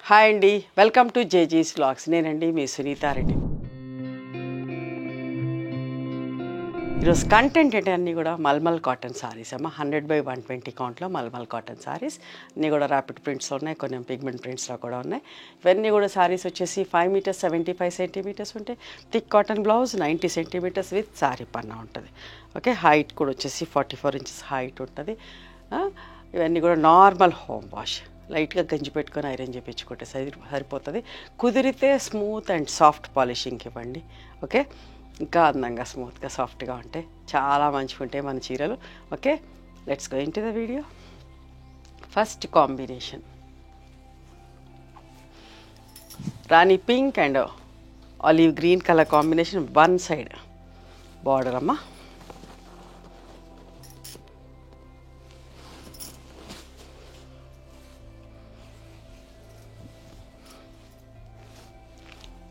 Hi అండి, welcome to జేజీస్ vlogs. నేనండి మీ సునీతారెడ్డి. ఈరోజు కంటెంట్ ఏంటి అన్నీ కూడా మల్మల్ కాటన్ సారీస్ అమ్మ. 100/120 కౌంట్లో మల్మల్ కాటన్ సారీస్ అన్నీ కూడా ర్యాపిడ్ ప్రింట్స్లో ఉన్నాయి, కొన్ని పిగ్మెంట్ ప్రింట్స్లో కూడా ఉన్నాయి. ఇవన్నీ కూడా సారీస్ వచ్చేసి 5 మీటర్స్ 75 సెంటీమీటర్స్ ఉంటాయి. Thick cotton blouse 90 centimetres with saree పన్నా ఉంటుంది. ఓకే, హైట్ కూడా వచ్చేసి 44 ఇంచెస్ హైట్ ఉంటుంది. ఇవన్నీ కూడా నార్మల్ హోమ్ వాష్, లైట్గా గంజి పెట్టుకొని ఐరన్ చేయించుకుంటే సరిపోతుంది. కుదిరితే స్మూత్ అండ్ సాఫ్ట్ పాలిషింగ్కి ఇవ్వండి. ఓకే, ఇంకా అందంగా స్మూత్గా సాఫ్ట్గా ఉంటాయి, చాలా మంచిగా ఉంటాయి మన చీరలు. Okay, let's go into the video. First combination Rani pink and olive green colour combination. One side border అమ్మ.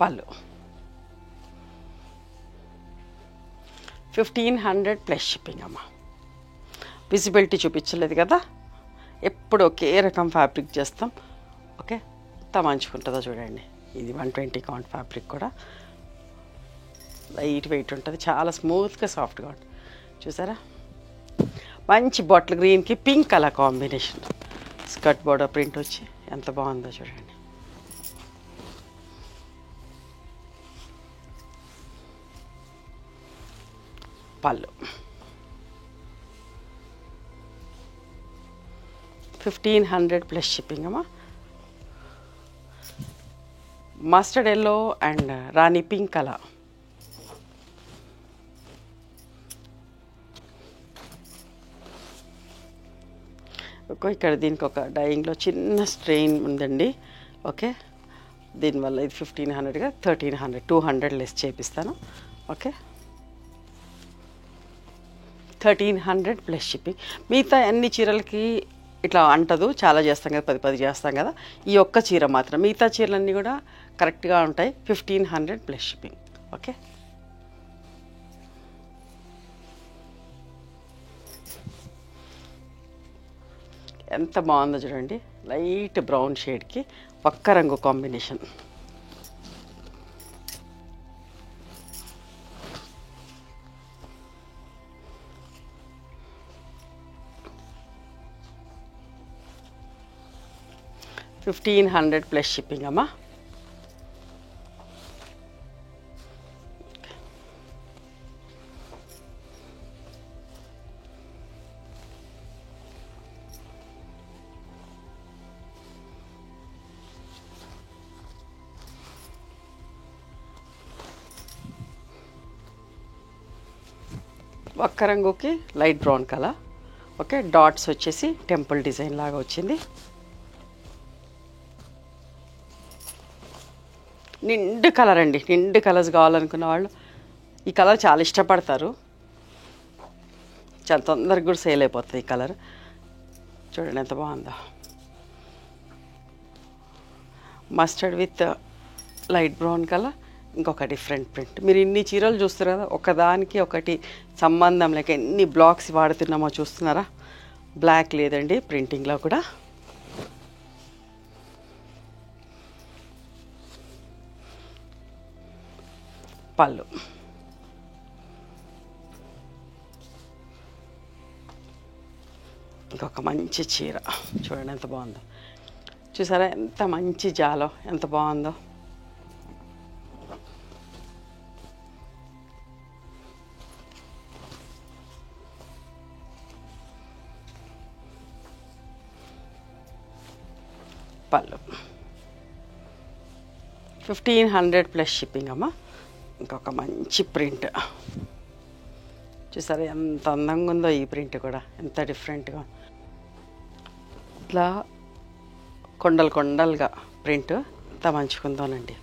పళ్ళు 1500 ప్లస్ షిప్పింగ్ అమ్మ. విజిబిలిటీ చూపించలేదు కదా, ఎప్పుడు ఒకే రకం ఫ్యాబ్రిక్ చేస్తాం. ఓకే, ఎంత మంచిగా ఉంటుందో చూడండి. ఇది 120 కౌంట్ ఫ్యాబ్రిక్ కూడా లైట్ వెయిట్ ఉంటుంది, చాలా స్మూత్గా సాఫ్ట్గా ఉంటుంది. చూసారా, మంచి బాటిల్ గ్రీన్కి pink colour combination. Skirt border print వచ్చి ఎంత బాగుందో చూడండి. పళ్ళు 1500 ప్లస్ షిప్పింగ్ అమ్మా. Mustard yellow and Rani pink colour. ఇక్కడ దీనికి ఒక డైయింగ్లో చిన్న స్ట్రెయిన్ ఉందండి. ఓకే, దీనివల్ల ఇది 1500గా 1300, 200 లెస్ చేపిస్తాను. Okay, 1300 plus shipping. మిగతా అన్ని చీరలకి ఇట్లా అంటదు, చాలా చేస్తాం కదా, 10 చేస్తాం కదా. ఈ ఒక్క చీర మాత్రం, మిగతా చీరలన్నీ కూడా కరెక్ట్గా ఉంటాయి. 1500 ప్లస్ షిప్పింగ్. ఓకే, ఎంత బాగుందో చూడండి. లైట్ బ్రౌన్ షేడ్కి ఒక్క రంగు కాంబినేషన్. $1500 ప్లస్ షిప్పింగ్ అమ్మా. ఒక్క రంగుకి light brown colour. Okay, dots వచ్చేసి టెంపుల్ డిజైన్ లాగా వచ్చింది. నిండు కలర్ అండి, నిండు కలర్స్ కావాలనుకున్న వాళ్ళు ఈ కలర్ చాలా ఇష్టపడతారు. చాలా తొందరగా కూడా సేల్ అయిపోతుంది ఈ కలర్. చూడండి ఎంత బాగుందో. Mustard with light brown colour, ఇంకొక డిఫరెంట్ ప్రింట్. మీరు ఇన్ని చీరలు చూస్తారు కదా, ఒకదానికి ఒకటి సంబంధం లేక ఎన్ని బ్లాక్స్ వాడుతున్నామో చూస్తున్నారా. బ్లాక్ లేదండి ప్రింటింగ్లో కూడా. పళ్ళు ఇంకొక మంచి చీర. చూడండి ఎంత బాగుందో. చూసారా ఎంత మంచి జాలో, ఎంత బాగుందో. పళ్ళు 1500 ప్లస్ షిప్పింగ్ అమ్మ. ఇంకొక మంచి ప్రింట్. చూసారా ఎంత అందంగా ఉందో ఈ ప్రింట్ కూడా, ఎంత డిఫరెంట్గా. ఇట్లా కొండలు కొండలుగా ప్రింట్ ఎంత మంచిగా ఉందోనండి.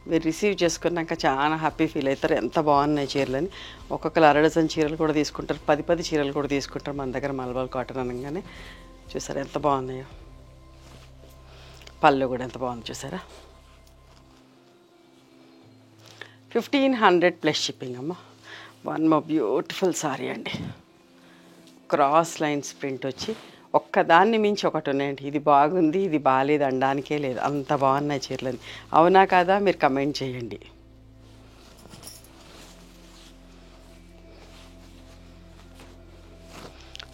మీరు రిసీవ్ చేసుకున్నాక చాలా హ్యాపీ ఫీల్ అవుతారు, ఎంత బాగున్నాయి చీరలని. ఒక్కొక్కరు 1 డజన్ చీరలు కూడా తీసుకుంటారు, 10 చీరలు కూడా తీసుకుంటారు మన దగ్గర మల్మల్ కాటన్ అనగానే. చూసారా ఎంత బాగున్నాయో. పళ్ళు కూడా ఎంత బాగుంది చూసారా. 1500 ప్లస్ షిప్పింగ్ అమ్మ. వన్ మోర్ బ్యూటిఫుల్ సారీ అండి. క్రాస్ లైన్స్ ప్రింట్ వచ్చి ఒక్కదాన్ని మించి ఒకటి ఉన్నాయండి. ఇది బాగుంది, ఇది బాగాలేదు అనడానికే లేదు, అంత బాగున్నాయి చీరలని. అవునా కాదా మీరు కమెంట్ చేయండి.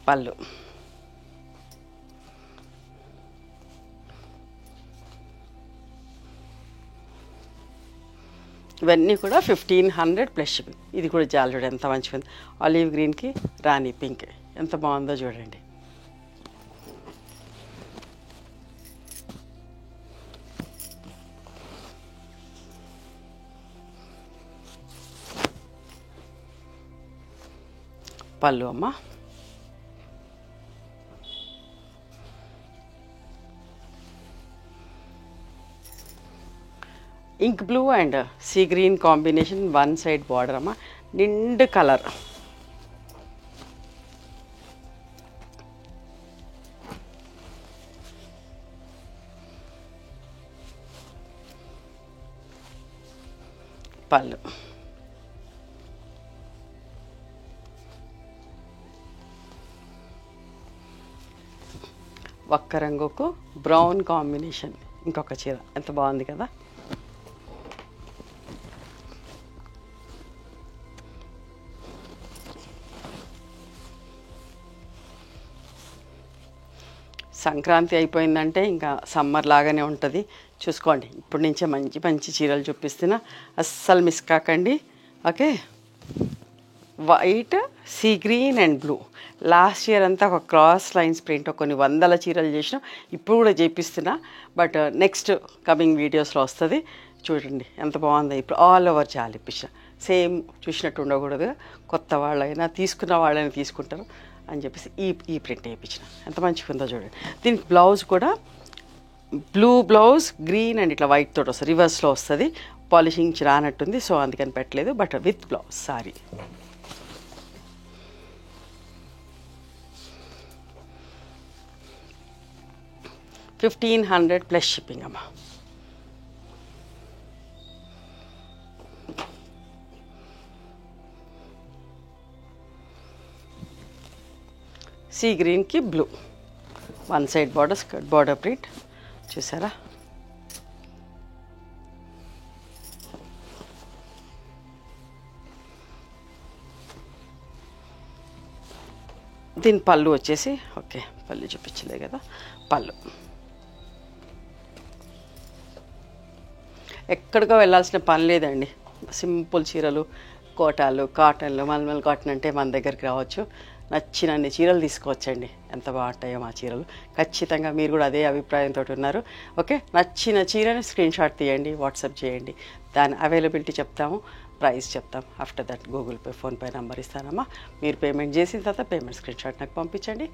పళ్ళు ఇవన్నీ కూడా 1500 ప్లస్ షిప్పింగ్. ఇది కూడా చాలా చూడండి ఎంత మంచిగా ఉంది. ఆలివ్ గ్రీన్కి రాణి పింక్ ఎంత బాగుందో చూడండి. పళ్ళు అమ్మ. Ink blue and sea green combination, one side border అమ్మ, నిండు కలర్. పళ్ళు ఒక్క రంగుకు బ్రౌన్ కాంబినేషన్, ఇంకొక చీర ఎంత బాగుంది కదా. సంక్రాంతి అయిపోయిందంటే ఇంకా సమ్మర్ లాగానే ఉంటుంది. చూసుకోండి ఇప్పటి నుంచే మంచి మంచి చీరలు చూపిస్తున్నా, అస్సలు మిస్ కాకండి. Okay, white, sea green and blue. Last year అంతా ఒక క్రాస్ లైన్స్ ప్రింట్ కొన్ని వందల చీరలు చేసినాం, ఇప్పుడు కూడా చేపిస్తున్నా. బట్ నెక్స్ట్ కమింగ్ వీడియోస్లో వస్తుంది. చూడండి ఎంత బాగుందో. ఇప్పుడు ఆల్ ఓవర్ చాలా ఇప్పించిన, సేమ్ చూసినట్టు ఉండకూడదు, కొత్త వాళ్ళైనా తీసుకున్న వాళ్ళైనా తీసుకుంటారు అని చెప్పేసి ఈ ప్రింట్ వేయించిన. ఎంత మంచిగా ఉందో చూడండి. దీనికి బ్లౌజ్ కూడా బ్లూ బ్లౌజ్, గ్రీన్ అండ్ ఇట్లా వైట్ తోటి వస్తుంది, రివర్స్లో వస్తుంది. పాలిషింగ్ రానట్టుంది, సో అందుకని పెట్టలేదు. But with blouse sorry. $1500 plus shipping అమ్మా. సీ గ్రీన్కి blue, one side border, skirt border print చూసారా. దీని పళ్ళు వచ్చేసి ఓకే, పళ్ళు చూపించలే కదా. పళ్ళు ఎక్కడికో వెళ్ళాల్సిన పని లేదండి. సింపుల్ చీరలు, కోటాలు, కాటన్లు, మల్మల్ కాటన్ అంటే మన దగ్గరికి రావచ్చు. నచ్చినన్ని చీరలు తీసుకోవచ్చండి, ఎంత బాగుంటాయో మా చీరలు. ఖచ్చితంగా మీరు కూడా అదే అభిప్రాయంతో ఉన్నారు. ఓకే, నచ్చిన చీరని స్క్రీన్ షాట్ తీయండి, వాట్సాప్ చేయండి, దాని అవైలబిలిటీ చెప్తాము, ప్రైస్ చెప్తాం. After that Google Pay, PhonePe number ఇస్తానమ్మా. మీరు పేమెంట్ చేసిన తర్వాత పేమెంట్ స్క్రీన్ షాట్ నాకు పంపించండి.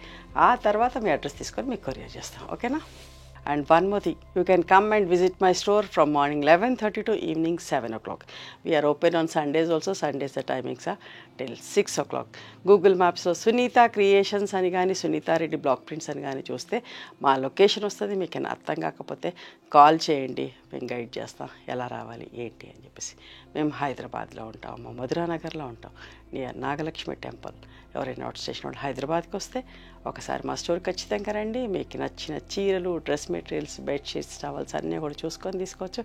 ఆ తర్వాత మీ అడ్రస్ తీసుకొని మీకు కొరియర్ చేస్తాం. ఓకేనా. And one more thing, you can come and visit my store from morning 11:30 to evening 7 o'clock. We are open on Sundays also. Sundays the timings are till 6 o'clock. Google Maps లో Sunitha creations అని కానీ, Sunitha Reddy block prints అని కానీ చూస్తే మా location వస్తుంది. మీకు అర్థం కాకపోతే కాల్ చేయండి, మేము గైడ్ చేస్తాం ఎలా రావాలి ఏంటి అని చెప్పేసి. మేము హైదరాబాద్లో ఉంటాం, మధురానగర్లో ఉంటాం, నియర్ నాగలక్ష్మి టెంపుల్. ఎవరైనా అవుట్ స్టేషన్ వాళ్ళు హైదరాబాద్కి వస్తే ఒకసారి మా స్టోర్ ఖచ్చితంగా రండి. మీకు నచ్చిన చీరలు, డ్రెస్ మెటీరియల్స్, బెడ్షీట్స్, టవల్స్ అన్నీ కూడా చూసుకొని తీసుకోవచ్చు.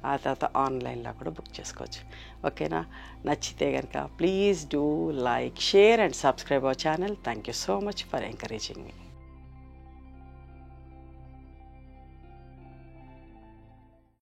ఆ తర్వాత ఆన్లైన్లో కూడా బుక్ చేసుకోవచ్చు. ఓకేనా. నచ్చితే కనుక please do like, share and subscribe our channel. Thank you so much for encouraging me.